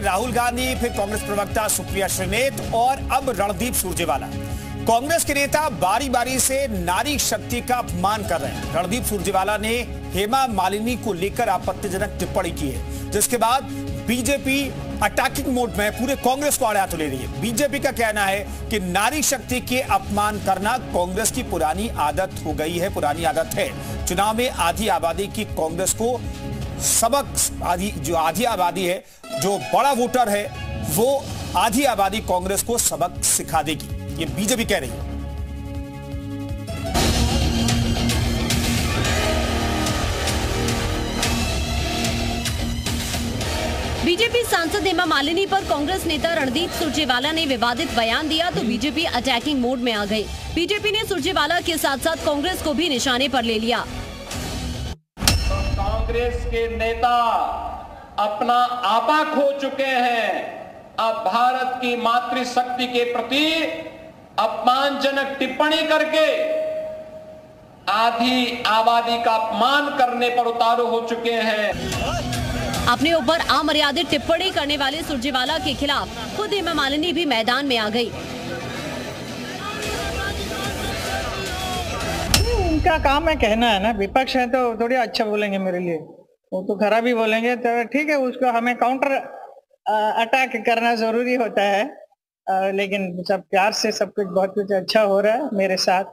राहुल गांधी, फिर कांग्रेस प्रवक्ता सुप्रिया श्रीनेत और अब रणदीप सुरजेवाला। कांग्रेस के नेता बारी बारी से नारी शक्ति का अपमान कर रहे हैं। रणदीप सुरजेवाला ने हेमा मालिनी को लेकर आपत्तिजनक टिप्पणी की है, जिसके बाद बीजेपी अटैकिंग मोड में पूरे कांग्रेस को आड़े हाथों ले रही है। बीजेपी का कहना है कि नारी शक्ति के अपमान करना कांग्रेस की पुरानी आदत हो गई है, पुरानी आदत है। चुनाव में आधी आबादी की कांग्रेस को सबक, आधी आबादी है, जो बड़ा वोटर है, वो आधी आबादी कांग्रेस को सबक सिखा देगी, ये बीजेपी कह रही है। बीजेपी सांसद हेमा मालिनी पर कांग्रेस नेता रणदीप सुरजेवाला ने विवादित बयान दिया तो बीजेपी अटैकिंग मोड में आ गई। बीजेपी ने सुरजेवाला के साथ साथ कांग्रेस को भी निशाने पर ले लिया। कांग्रेस के नेता अपना आपा खो चुके हैं। अब भारत की मातृशक्ति के प्रति अपमानजनक टिप्पणी करके आधी आबादी का अपमान करने पर उतारू हो चुके हैं। अपने ऊपर अमर्यादित टिप्पणी करने वाले सुरजेवाला के खिलाफ खुद हेमा मालिनी भी मैदान में आ गई। उनका काम है कहना है ना, विपक्ष है तो थोड़ी अच्छा बोलेंगे मेरे लिए, वो तो खराब ही बोलेंगे, तो ठीक है, उसको हमें काउंटर अटैक करना जरूरी होता है। लेकिन सब प्यार से सब कुछ, बहुत कुछ अच्छा हो रहा है मेरे साथ,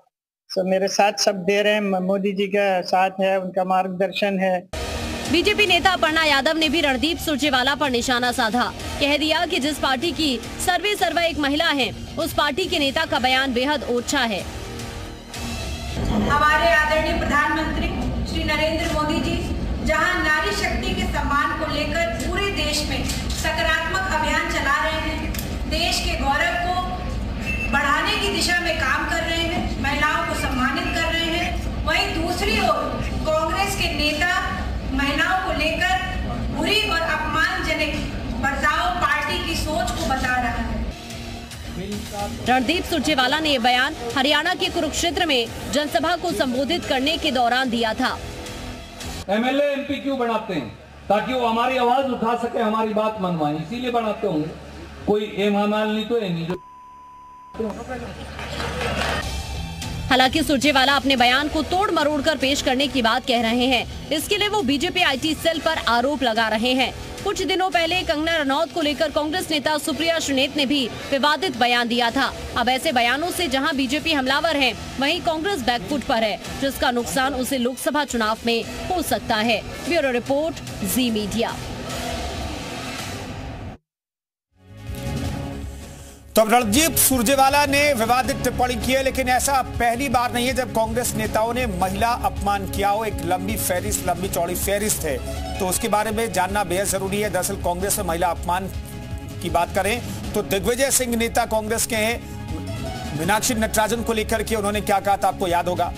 मेरे साथ सब दे रहे हैं। मोदी जी का साथ है, उनका मार्गदर्शन है। बीजेपी नेता अपर्णा यादव ने भी रणदीप सुरजेवाला पर निशाना साधा। कह दिया कि जिस पार्टी की सर्वे सर्वा एक महिला है, उस पार्टी के नेता का बयान बेहद ओछा है। हमारे आदरणीय प्रधानमंत्री श्री नरेंद्र मोदी जी जहां नारी शक्ति के सम्मान को लेकर पूरे देश में सकारात्मक अभियान चला रहे हैं, देश के गौरव को बढ़ाने की दिशा में काम कर रहे हैं, महिलाओं को सम्मानित कर रहे हैं, वहीं दूसरी ओर कांग्रेस के नेता महिलाओं को लेकर बुरी और अपमानजनक बर्ताव पार्टी की सोच को बता रहा है। रणदीप सुरजेवाला ने ये बयान हरियाणा के कुरुक्षेत्र में जनसभा को संबोधित करने के दौरान दिया था। एमएलए एमपी क्यों बनाते हैं? ताकि वो हमारी आवाज उठा सके, हमारी बात मनवाए, इसीलिए बनाते होंगे। कोई हेमा मालिनी तो है नहीं जो। हालांकि सुरजेवाला अपने बयान को तोड़ मरोड़ कर पेश करने की बात कह रहे हैं। इसके लिए वो बीजेपी आईटी सेल पर आरोप लगा रहे हैं। कुछ दिनों पहले कंगना रनौत को लेकर कांग्रेस नेता सुप्रिया श्रीनेत ने भी विवादित बयान दिया था। अब ऐसे बयानों से जहां बीजेपी हमलावर है, वहीं कांग्रेस बैकफुट पर है, जिसका नुकसान उसे लोकसभा चुनाव में हो सकता है। ब्यूरो रिपोर्ट, जी मीडिया। तो अब रणदीप सुरजेवाला ने विवादित टिप्पणी की है, लेकिन ऐसा पहली बार नहीं है जब कांग्रेस नेताओं ने महिला अपमान किया हो। एक लंबी चौड़ी फहरिस्त है, तो उसके बारे में जानना बेहद जरूरी है। दरअसल कांग्रेस में महिला अपमान की बात करें तो दिग्विजय सिंह नेता कांग्रेस के हैं, मीनाक्षी नटराजन को लेकर के उन्होंने क्या कहा था आपको याद होगा,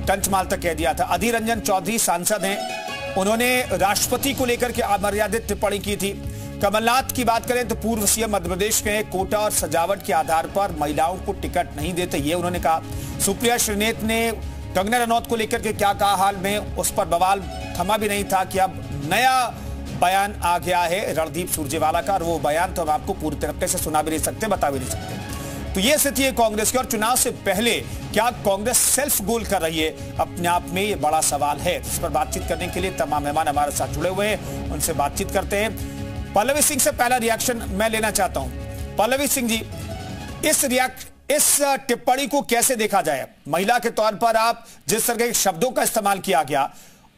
टंचमाल तक कह दिया था। अधीर रंजन चौधरी सांसद हैं, उन्होंने राष्ट्रपति को लेकर के अमर्यादित टिप्पणी की थी। कमलनाथ की बात करें तो पूर्व सीएम मध्य प्रदेश के कोटा और सजावट के आधार पर महिलाओं को टिकट नहीं देते, ये उन्होंने कहा। सुप्रिया श्रीनेत ने कंगना रनौत को लेकर के क्या कहा, हाल में उस पर बवाल थमा भी नहीं था कि अब नया बयान आ गया है रणदीप सुरजेवाला का, और वो बयान तो हम आपको पूरी तरीके से सुना भी नहीं सकते, बता भी नहीं सकते। तो ये स्थिति है कांग्रेस की। और चुनाव से पहले क्या कांग्रेस सेल्फ गोल कर रही है, अपने आप में ये बड़ा सवाल है। इस पर बातचीत करने के लिए तमाम मेहमान हमारे साथ जुड़े हुए हैं, उनसे बातचीत करते हैं। पल्लवी सिंह से पहला रिएक्शन मैं लेना चाहता हूं। पल्लवी सिंह जी, इस टिप्पणी को कैसे देखा जाए? महिला के तौर पर आप जिस तरह के शब्दों का इस्तेमाल किया गया,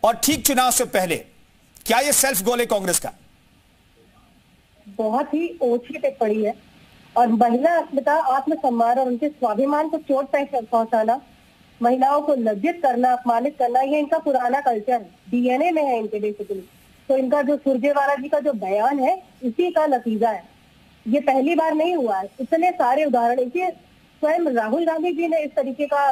और ठीक चुनाव से पहले, क्या यह सेल्फ गोल है कांग्रेस का? बहुत ही ओछी टिप्पणी है, और महिला अस्मिता, आत्मसम्मान और उनके स्वाभिमान को चोट पहुंचाना, महिलाओं को लज्जित करना, अपमानित करना, ये इनका पुराना कल्चर है, डीएनए में है इनके बेसिकली। तो इनका जो सुरजेवाला जी का जो बयान है, इसी का नतीजा है। ये पहली बार नहीं हुआ है, इतने सारे उदाहरण। इसे स्वयं राहुल गांधी जी ने इस तरीके का,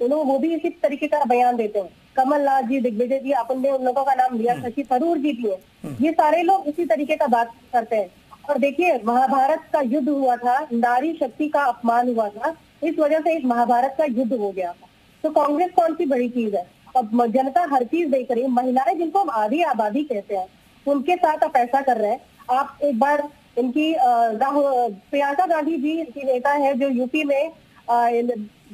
वो भी इसी तरीके का बयान देते हैं। कमलनाथ जी, दिग्विजय जी, आपने उन लोगों का नाम लिया, शशि थरूर जी भी है, ये सारे लोग इसी तरीके का बात करते हैं। और देखिए, महाभारत का युद्ध हुआ था, नारी शक्ति का अपमान हुआ था, इस वजह से इस महाभारत का युद्ध हो गया था। तो कांग्रेस कौन सी बड़ी चीज है? अब जनता हर चीज देख रही है। महिलाएं जिनको हम आधी आबादी कहते हैं, उनके साथ आप ऐसा कर रहे हैं। आप एक बार इनकी प्रियंका गांधी जी इनकी नेता है जो यूपी में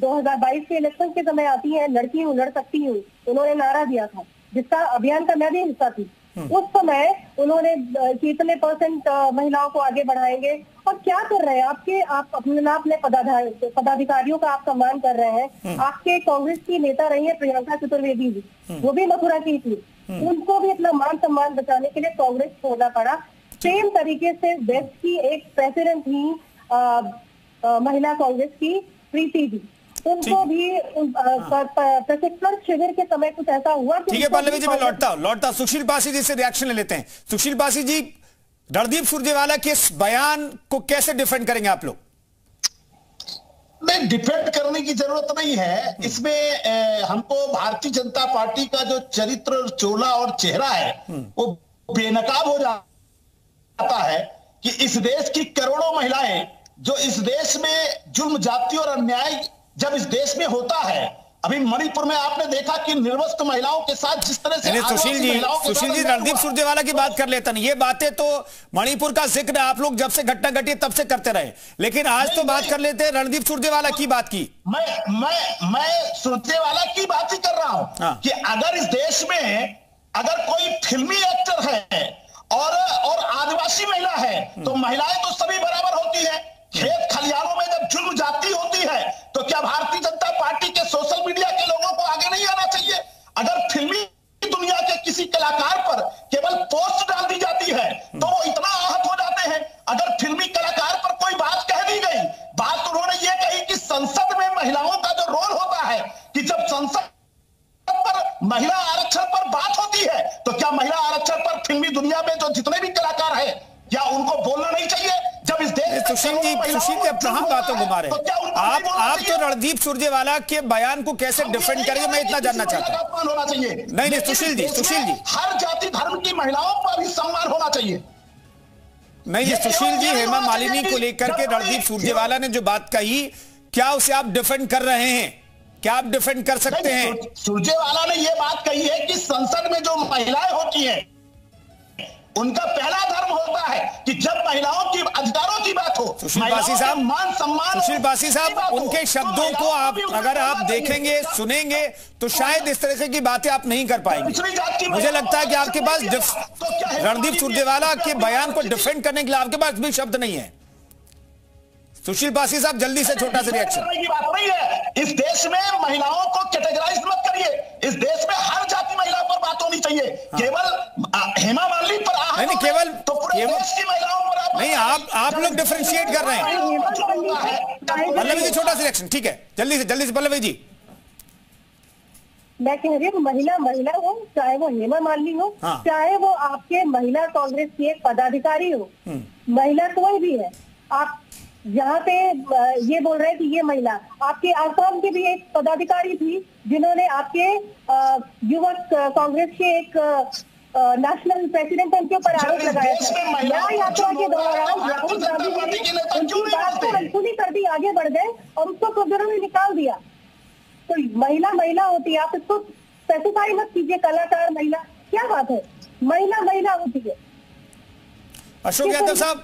2022 के इलेक्शन के समय आती है, लड़की हूँ लड़ सकती हूँ, उन्होंने नारा दिया था जिसका अभियान का मैं भी हिस्सा थी। उस समय उन्होंने कितने % महिलाओं को आगे बढ़ाएंगे और क्या कर रहे हैं आप अपने पदाधिकारियों का आप सम्मान कर रहे हैं। आपके कांग्रेस की नेता रही है प्रियंका चतुर्वेदी जी, वो भी मथुरा की थी, उनको भी अपना मान सम्मान बचाने के लिए कांग्रेस छोड़ना पड़ा। सेम तरीके से वेस्ट की एक प्रेसिडेंट थी महिला कांग्रेस की प्रीति जी, उनको भी प्रशिक्षण शिविर के समय कुछ ऐसा हुआ। ठीक है पल्लवी जी, मैं लौटता सुशील पासी जी से रिएक्शन ले लेते हैं। सुशील पासी जी, रणदीप सुरजेवाला के इस बयान को कैसे डिफेंड करेंगे आप लोग? नहीं, डिफेंड करने की जरूरत नहीं है। इसमें हमको भारतीय जनता पार्टी का जो चरित्र, चोला और चेहरा है वो बेनकाब हो जाता है कि इस देश की करोड़ों महिलाएं, जो इस देश में जुल्म, जाति और अन्याय जब इस देश में होता है, अभी मणिपुर में आपने देखा कि निर्वस्त्र महिलाओं के साथ जिस तरह से सुशील जी रणदीप सुरजेवाला की बात कर लेता नहीं, ये बातें तो मणिपुर का जिक्र आप लोग जब से घटना घटी तब से करते रहे, लेकिन आज तो बात कर लेते हैं रणदीप सुरजेवाला की बात की। मैं सुरजेवाला की बात ही कर रहा हूं कि अगर इस देश में अगर कोई फिल्मी एक्टर है और आदिवासी महिला है तो महिलाएं तो सभी बराबर होती है। खेत खलिहानों में जब जुल्म जाती होती है तो क्या भारतीय जनता पार्टी के सोशल मीडिया के लोगों को आगे नहीं आना चाहिए? अगर फिल्मी दुनिया के किसी कलाकार पर केवल पोस्ट डाल दी जाती है तो वो इतना आहत हो जाते हैं। अगर फिल्मी कलाकार पर कोई बात कह दी गई, बात उन्होंने ये कही कि संसद में महिलाओं का जो रोल होता है, कि जब संसद पर महिला आरक्षण पर बात होती है तो क्या महिला आरक्षण पर फिल्मी दुनिया में जो जितने भी कलाकार हैं क्या उनको बोलना नहीं चाहिए? जब इस देश सुशील जी अब कहां बातों घुमा रहे हैं आप तो रणदीप सुरजेवाला के बयान को कैसे डिफेंड करेंगे, मैं इतना जानना चाहता हूं। होना चाहिए नहीं सुशील जी हर जाति धर्म की महिलाओं पर भी सम्मान होना चाहिए। नहीं सुशील जी, हेमा मालिनी को लेकर के रणदीप सुरजेवाला ने जो बात कही, क्या उसे आप डिफेंड कर रहे हैं? क्या आप डिफेंड कर सकते हैं? सुरजेवाला ने यह बात कही है कि संसद में जो महिलाएं होती हैं उनका पहला धर्म होता है कि जब महिलाओं की अधिकारों की बात हो, सुशील पासी साहब, मान सम्मान, सुशील पासी साहब, उनके शब्दों को आप अगर आप देखेंगे सुनेंगे तो शायद इस तरह की बातें आप नहीं कर पाएंगे। मुझे लगता है कि आपके पास रणदीप सुरजेवाला के बयान को डिफेंड करने के लिए आपके पास भी शब्द नहीं है। सुशील पासी साहब, जल्दी से छोटा सा रिएक्शन। की बात नहीं है, इस देश में महिलाओं को कैटेगराइज मत करिए। इस देश में हर जाति महिला पर बात होनी चाहिए। केवल हेमा मालिनी पर नहीं, केवल तो पूरे देश की महिलाओं पर नहीं, आप लोग डिफरेंशिएट कर रहे हैं। पल्लवी जी, छोटा सा रिएक्शन, ठीक है, जल्दी से पल्लवी जी। मैं कह रही हूँ महिला हो, चाहे वो हेमा मालिनी हो, चाहे वो आपके महिला कांग्रेस की एक पदाधिकारी हो, महिला कोई भी है, आप यहाँ पे ये बोल रहे हैं कि ये महिला, आपके आसाम की भी एक पदाधिकारी थी जिन्होंने आपके युवक कांग्रेस के एक नेशनल प्रेसिडेंट उनके ऊपर आरोप लगाया था। न्याय यात्रा के दौरान राहुल गांधी ने उनकी बात को अनसुनी कर दी, आगे बढ़ गए और उसको प्रोग्राम में निकाल दिया। तो महिला होती है, आप इसको स्पेसिफाई मत कीजिए कलाकार महिला, क्या बात है, महिला होती है। अशोक यादव साहब,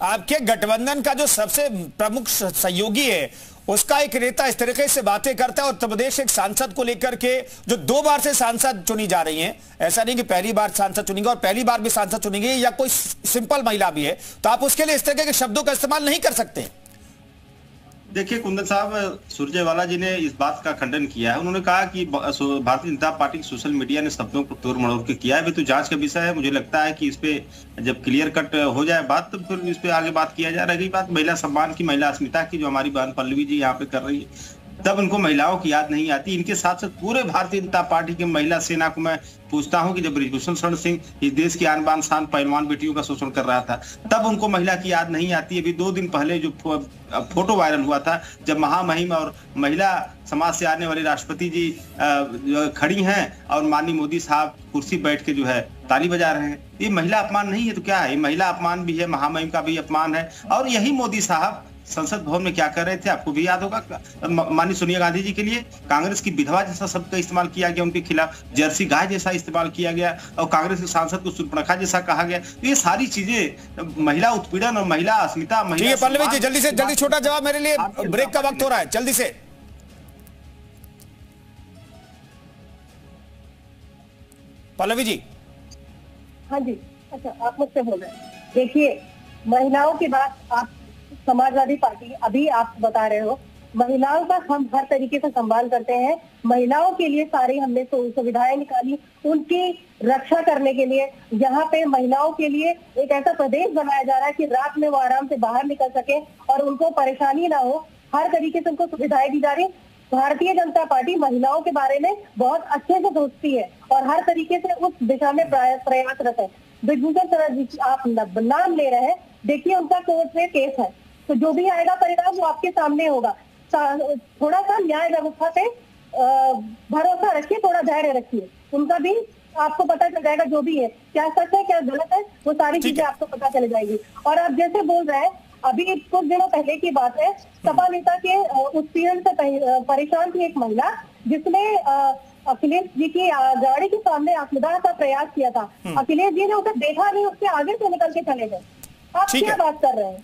आपके गठबंधन का जो सबसे प्रमुख सहयोगी है उसका एक नेता इस तरीके से बातें करता है और उत्तर प्रदेश एक सांसद को लेकर के जो 2 बार से सांसद चुनी जा रही हैं, ऐसा नहीं कि पहली बार सांसद चुनेंगे और पहली बार भी सांसद चुनेंगे या कोई सिंपल महिला भी है, तो आप उसके लिए इस तरह के शब्दों का इस्तेमाल नहीं कर सकते। देखिए कुंदन साहब, सुरजेवाला जी ने इस बात का खंडन किया है। उन्होंने कहा कि भारतीय जनता पार्टी की सोशल मीडिया ने शब्दों को तोड़ मरोड़ के किया है। अभी तो जांच का विषय है। मुझे लगता है कि इस पे जब क्लियर कट हो जाए बात तो फिर इस पे आगे बात किया जाए। रही बात महिला सम्मान की, महिला अस्मिता की, जो हमारी बहन पल्लवी जी यहाँ पे कर रही है, तब उनको महिलाओं की याद नहीं आती। इनके साथ साथ पूरे भारतीय जनता पार्टी की महिला सेना को मैं पूछता हूं कि जब बृजभूषण शरण सिंह इस देश की आन बान शान पहलवान बेटियों का शोषण कर रहा था, तब उनको महिला की याद नहीं आती। अभी 2 दिन पहले जो फोटो वायरल हुआ था, जब महामहिम और महिला समाज से आने वाली राष्ट्रपति जी खड़ी हैं और माननीय मोदी साहब कुर्सी बैठ के जो है ताली बजा रहे हैं, ये महिला अपमान नहीं है तो क्या है? ये महिला अपमान भी है, महामहिम का भी अपमान है। और यही मोदी साहब संसद भवन में क्या कर रहे थे आपको भी याद होगा। माननीय सोनिया गांधी जी के लिए कांग्रेस की विधवा जैसा शब्द का इस्तेमाल किया गया, उनके खिलाफ जर्सी गाय जैसा इस्तेमाल किया गया और कांग्रेस के सांसद को सुर्पणखा जैसा कहा गया। तो ये सारी चीजें महिला उत्पीड़न और महिला अस्मिता, महिला। पल्लवी जी जल्दी से जल्दी छोटा जवाब, मेरे लिए ब्रेक का वक्त हो रहा है, जल्दी से। पल्लवी जी। हाँ जी, अच्छा आप मुझसे बोल रहे हैं। देखिए, महिलाओं की बात आप समाजवादी पार्टी अभी आप बता रहे हो, महिलाओं का हम हर तरीके से संभाल करते हैं। महिलाओं के लिए सारी हमने सुविधाएं निकाली उनकी रक्षा करने के लिए। यहाँ पे महिलाओं के लिए एक ऐसा प्रदेश बनाया जा रहा है कि रात में वो आराम से बाहर निकल सके और उनको परेशानी ना हो, हर तरीके से उनको सुविधाएं दी जा रही। भारतीय जनता पार्टी महिलाओं के बारे में बहुत अच्छे से सोचती है और हर तरीके से उस दिशा में प्रयासरत है। विभूषण शरण आप नाम ले रहे हैं, देखिए उनका कोर्ट में केस है, तो जो भी आएगा परिणाम वो आपके सामने होगा। थोड़ा सा न्याय व्यवस्था पे भरोसा रखिए, थोड़ा धैर्य रखिए, उनका भी आपको पता चल जाएगा जो भी है, क्या सच है क्या गलत है, वो सारी चीजें आपको पता चल जाएगी। और आप जैसे बोल रहे हैं, अभी कुछ दिनों पहले की बात है, सपा नेता के उत्पीड़न से परेशान थी एक महिला, जिसने अखिलेश जी की गाड़ी के सामने आत्मदाह का प्रयास किया था। अखिलेश जी ने उसे देखा नहीं, उसके आगे से निकल के चले गए। आप क्या बात कर रहे हैं?